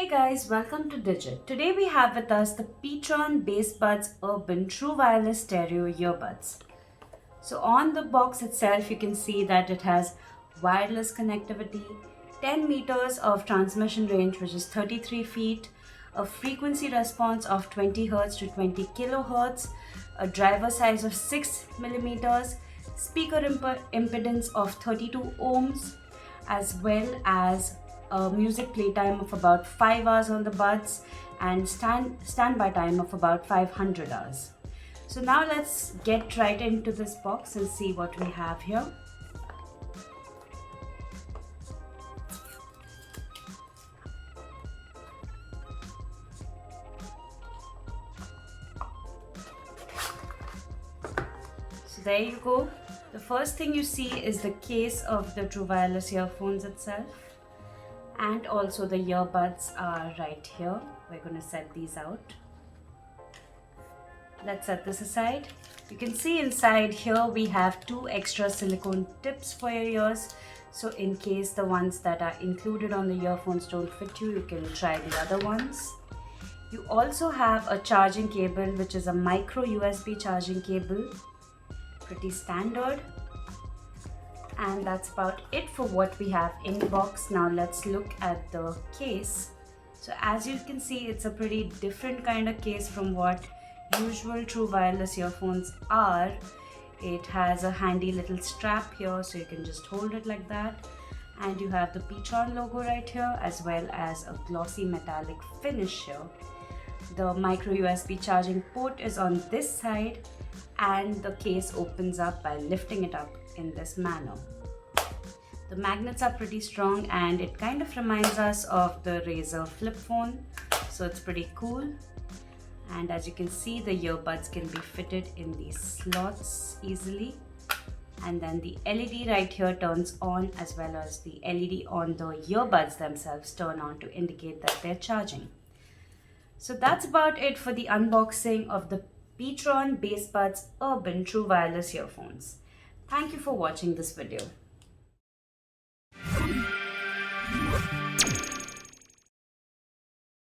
Hey guys, welcome to Digit. Today we have with us the pTron Bassbuds Urban True Wireless Stereo Earbuds. So on the box itself you can see that it has wireless connectivity, 10 meters of transmission range which is 33 feet, a frequency response of 20 Hz to 20 kHz, a driver size of 6 millimeters, speaker impedance of 32 ohms, as well as a music playtime of about 5 hours on the buds and standby time of about 500 hours. So now let's get right into this box and see what we have here. So there you go. The first thing you see is the case of the True Wireless earphones itself. And also the earbuds are right here. We're going to set these out. Let's set this aside. You can see inside here we have two extra silicone tips for your ears. So in case the ones that are included on the earphones don't fit you, you can try the other ones. You also have a charging cable, which is a micro USB charging cable. Pretty standard. And that's about it for what we have in the box. Now let's look at the case. So as you can see, it's a pretty different kind of case from what usual True Wireless earphones are. It has a handy little strap here, so you can just hold it like that. And you have the pTron logo right here, as well as a glossy metallic finish here. The micro USB charging port is on this side, and the case opens up by lifting it up in this manner. The magnets are pretty strong and it kind of reminds us of the Razer flip phone, so it's pretty cool. And as you can see, the earbuds can be fitted in these slots easily, and then the LED right here turns on, as well as the LED on the earbuds themselves turn on to indicate that they're charging. So that's about it for the unboxing of the pTron Bassbuds Urban True Wireless earphones. Thank you for watching this video.